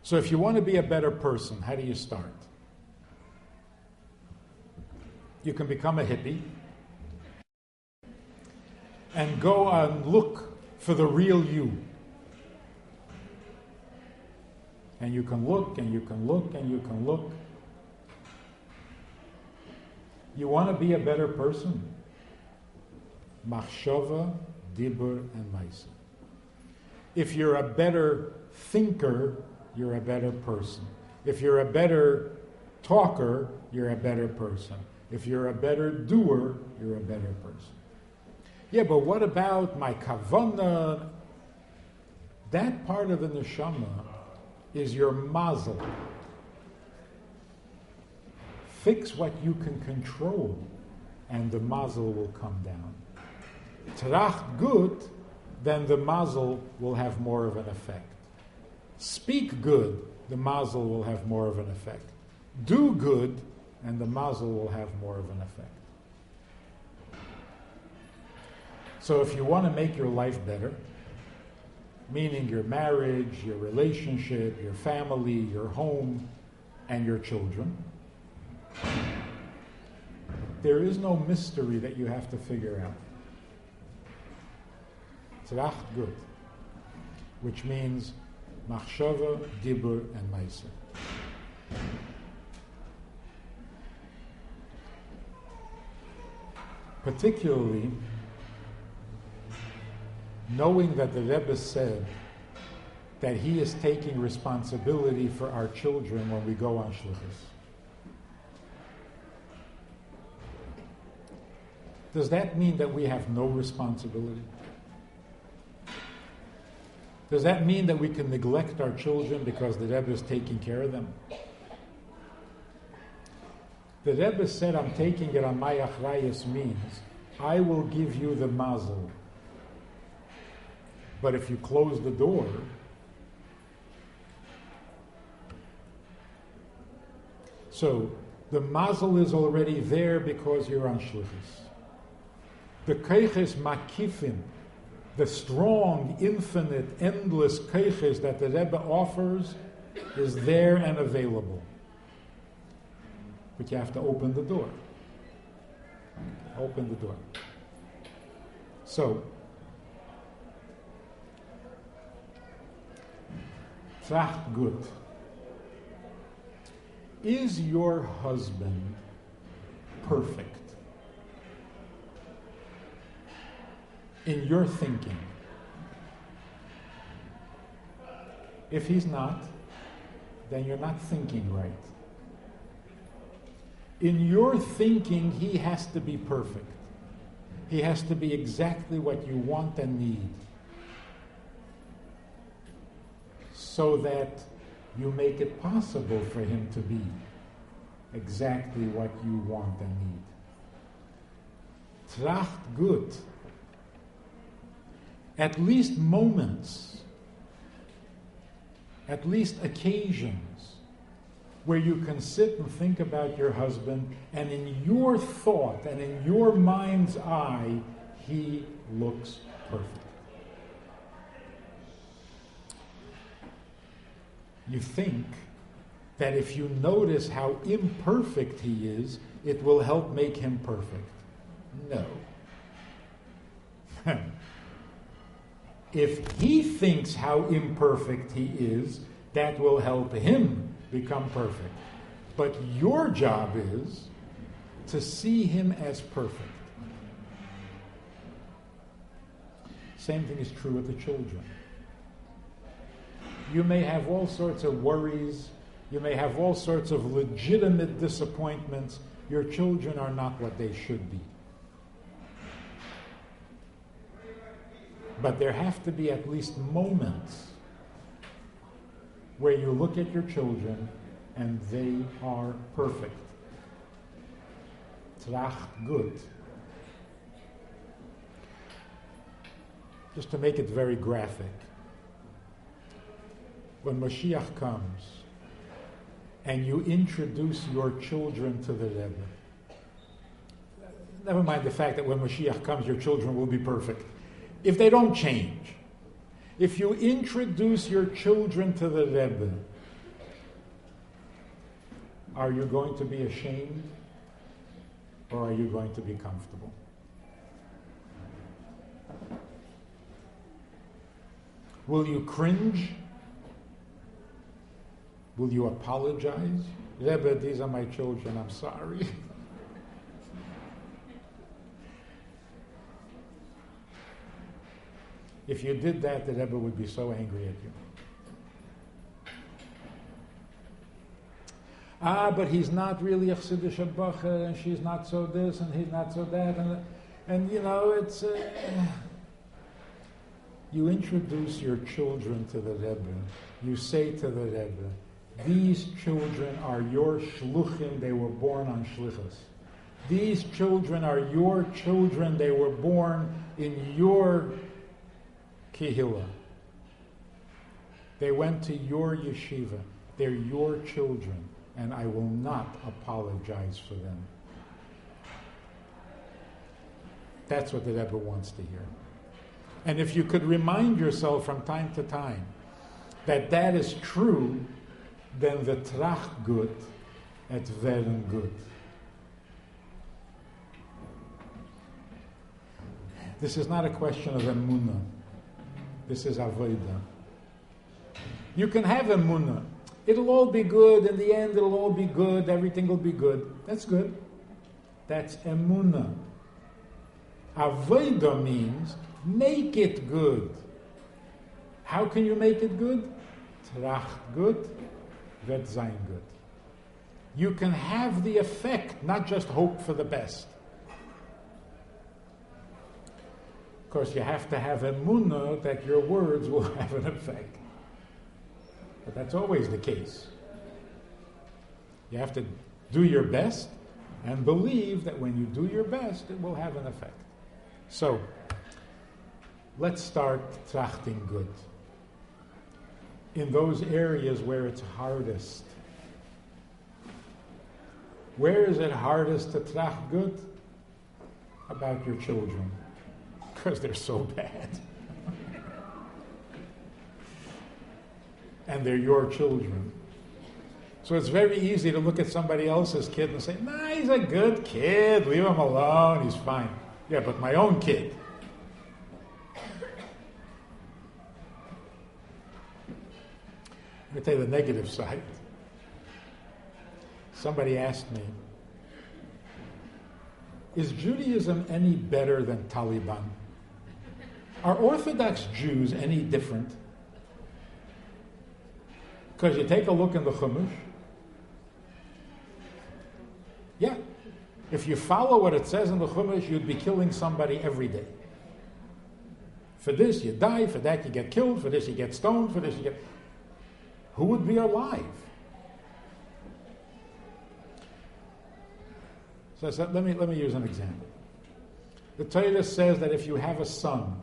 So if you want to be a better person, how do you start? You can become a hippie and go and look for the real you. And you can look, and you can look, and you can look. You want to be a better person? Machshava, dibur, and maisa. If you're a better thinker, you're a better person. If you're a better talker, you're a better person. If you're a better doer, you're a better person. Yeah, but what about my kavanah? That part of the neshama is your muzzle. Fix what you can control, and the muzzle will come down. Tracht good, then the muzzle will have more of an effect. Speak good, the muzzle will have more of an effect. Do good, and the muzzle will have more of an effect. So if you want to make your life better, meaning your marriage, your relationship, your family, your home, and your children, there is no mystery that you have to figure out. Tracht gut, which means machshava, dibur, and maisa. Particularly, knowing that the Rebbe said that he is taking responsibility for our children when we go on shlichus. Does that mean that we have no responsibility? Does that mean that we can neglect our children because the Rebbe is taking care of them? The Rebbe said, I'm taking it on my achrayus means, I will give you the muzzle. But if you close the door, so the muzzle is already there because you're on shlichus. The keiches makifim, the strong, infinite, endless keiches that the Rebbe offers, is there and available. But you have to open the door. Open the door. So, tracht gut. Is your husband perfect in your thinking? If he's not, then you're not thinking right. In your thinking, he has to be perfect. He has to be exactly what you want and need, so that you make it possible for him to be exactly what you want and need. Tracht gut. At least moments, at least occasions, where you can sit and think about your husband, and in your thought and in your mind's eye, he looks perfect. You think that if you notice how imperfect he is, it will help make him perfect. No. If he thinks how imperfect he is, that will help him become perfect. But your job is to see him as perfect. Same thing is true with the children. You may have all sorts of worries. You may have all sorts of legitimate disappointments. Your children are not what they should be. But there have to be at least moments where you look at your children and they are perfect. Tracht gut. Just to make it very graphic, when Moshiach comes and you introduce your children to the Rebbe, never mind the fact that when Moshiach comes your children will be perfect. If they don't change, if you introduce your children to the Rebbe, Are you going to be ashamed, or are you going to be comfortable? Will you cringe? Will you apologize? Rebbe, these are my children, I'm sorry. If you did that, the Rebbe would be so angry at you. But he's not really a Chassidish Bacher, and she's not so this, and he's not so that, and you know, it's... You introduce your children to the Rebbe. You say to the Rebbe, these children are your shluchim, they were born on shlichus. These children are your children, they were born in your kehillah. They went to your yeshiva. They're your children, and I will not apologize for them. That's what the Rebbe wants to hear. And if you could remind yourself from time to time that that is true, then the tracht gut et werden gut. This is not a question of emunah. This is avodah. You can have emunah. It'll all be good. In the end, it'll all be good. Everything will be good. That's good. That's emunah. Avodah means make it good. How can you make it good? Tracht gut, wird sein gut. You can have the effect, not just hope for the best. Of course, you have to have emunah that your words will have an effect. But that's always the case. You have to do your best and believe that when you do your best, it will have an effect. So, let's start trachting good. In those areas where it's hardest. Where is it hardest to tracht good? About your children. Because they're so bad. And they're your children. So it's very easy to look at somebody else's kid and say, nah, he's a good kid, leave him alone, he's fine. Yeah, but my own kid. Let me tell you the negative side. Somebody asked me, is Judaism any better than Taliban? Are Orthodox Jews any different? Because you take a look in the Chumash. Yeah. If you follow what it says in the Chumash, you'd be killing somebody every day. For this, you die. For that, you get killed. For this, you get stoned. For this, you get... Who would be alive? So let me use an example. The Torah says that if you have a son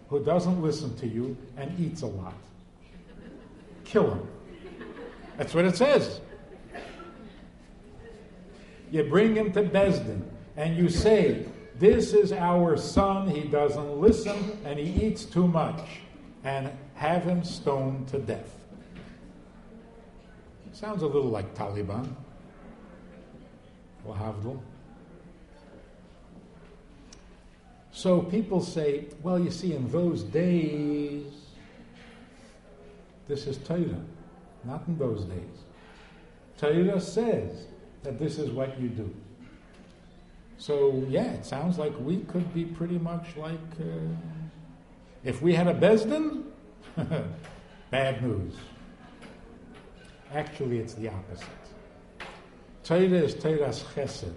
who doesn't listen to you and eats a lot, kill him. That's what it says. You bring him to Bezdin and you say, this is our son, he doesn't listen and he eats too much, and have him stoned to death. Sounds a little like Taliban. Lahavdil. So people say, well, you see, in those days, this is Torah. Not in those days. Torah says that this is what you do. So, yeah, it sounds like we could be pretty much like, if we had a Bezdin, bad news. Actually, it's the opposite. Torah is Torah's chesed.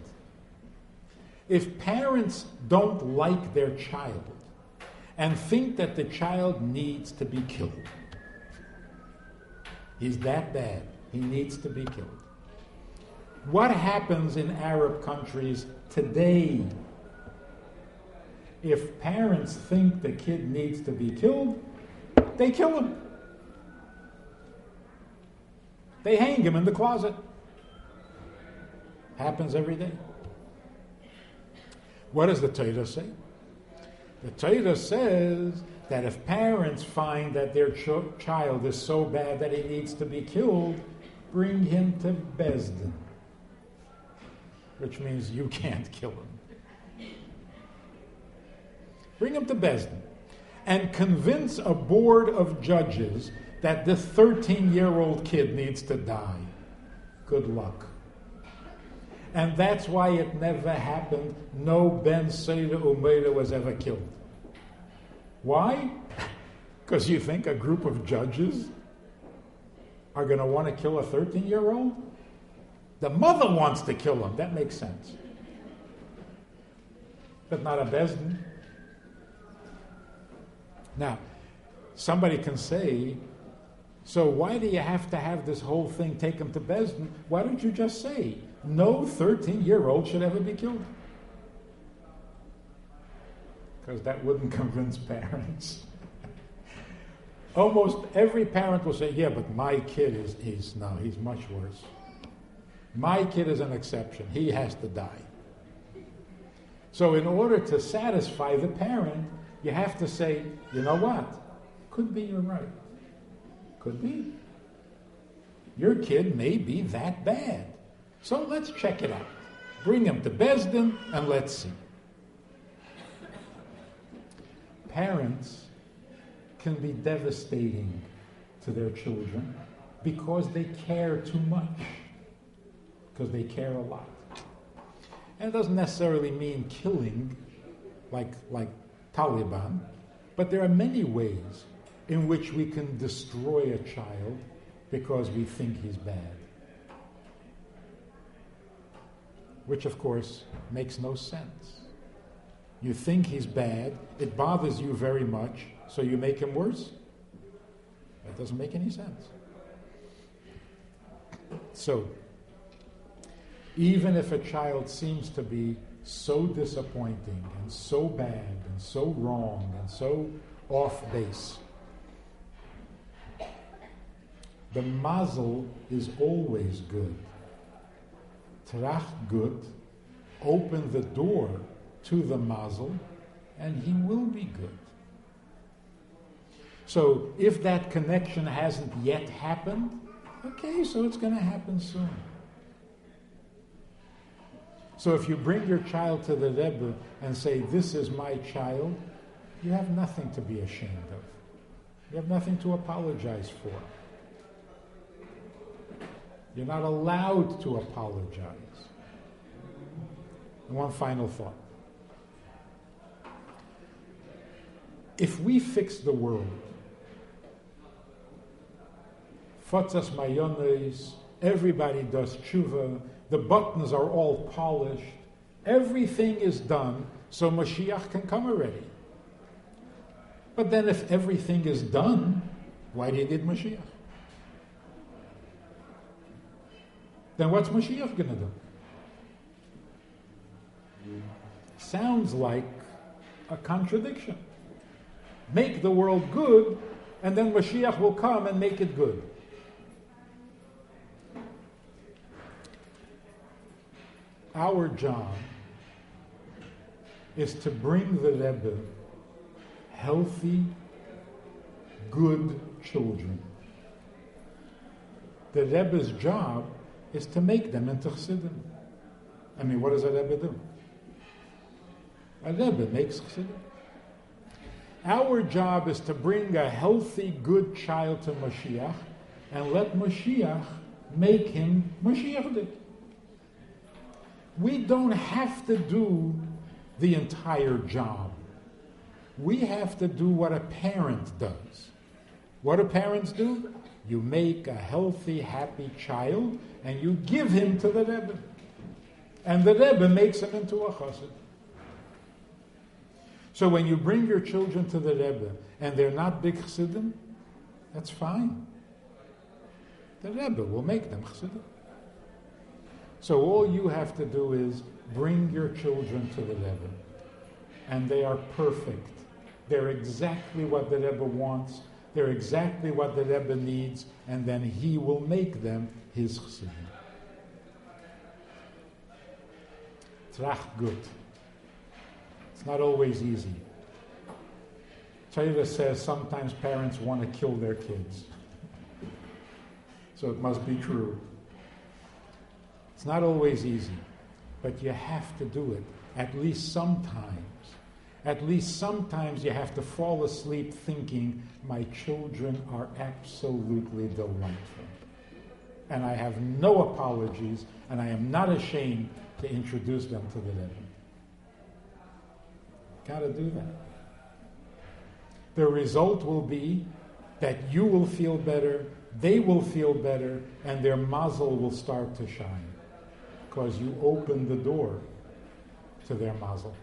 If parents don't like their child and think that the child needs to be killed, he's that bad, he needs to be killed. What happens in Arab countries today? If parents think the kid needs to be killed, they kill him. They hang him in the closet. Happens every day. What does the Torah say? The Torah says that if parents find that their child is so bad that he needs to be killed, bring him to Bezdin. which means you can't kill him. Bring him to Besdin and convince a board of judges that this 13-year-old kid needs to die. Good luck. And that's why it never happened. No Ben Seder Umeira was ever killed. Why? Because you think a group of judges are going to want to kill a 13-year-old? The mother wants to kill him. That makes sense. But not a Besdin. Now, somebody can say, so why do you have to have this whole thing take him to Besdin? Why don't you just say, no 13-year-old should ever be killed? Because that wouldn't convince parents. Almost every parent will say, yeah, but my kid he's much worse. My kid is an exception. He has to die. So in order to satisfy the parent, you have to say, you know what? Could be you're right. Could be. Your kid may be that bad. So let's check it out. Bring him to Besdin and let's see. Parents can be devastating to their children because they care too much. Because they care a lot. And it doesn't necessarily mean killing like Taliban, but there are many ways in which we can destroy a child because we think he's bad. Which, of course, makes no sense. You think he's bad, it bothers you very much, so you make him worse? That doesn't make any sense. So, even if a child seems to be so disappointing and so bad and so wrong and so off base, the muzzle is always good. Trach gut, open the door to the muzzle, and he will be good. So if that connection hasn't yet happened, okay, so it's going to happen soon. So if you bring your child to the Rebbe and say, this is my child, you have nothing to be ashamed of. You have nothing to apologize for. You're not allowed to apologize. And one final thought. If we fix the world, Fatzas Mayones, everybody does tshuva, the buttons are all polished, everything is done, so Moshiach can come already. But then if everything is done, why do you need Moshiach? Then what's Moshiach going to do? Sounds like a contradiction. Make the world good, and then Moshiach will come and make it good. Our job is to bring the Rebbe healthy, good children. The Rebbe's job is to make them into Chassidim. I mean, what does a Rebbe do? A Rebbe makes Chassidim. Our job is to bring a healthy, good child to Moshiach and let Moshiach make him Moshiach. We don't have to do the entire job. We have to do what a parent does. What do parents do? You make a healthy, happy child and you give him to the Rebbe. And the Rebbe makes him into a chassid. So when you bring your children to the Rebbe and they're not big chassidim, that's fine. The Rebbe will make them chassidim. So all you have to do is bring your children to the Rebbe. And they are perfect. They're exactly what the Rebbe wants. They're exactly what the Rebbe needs. And then he will make them his chassidim. Trach gut. It's not always easy. Torah says sometimes parents want to kill their kids. So it must be true. It's not always easy. but you have to do it at least sometimes. At least sometimes you have to fall asleep thinking, my children are absolutely delightful. And I have no apologies, and I am not ashamed to introduce them to the Rebbe. Got to do that. The result will be that you will feel better, they will feel better, and their muzzle will start to shine. Because you opened the door to their muzzle.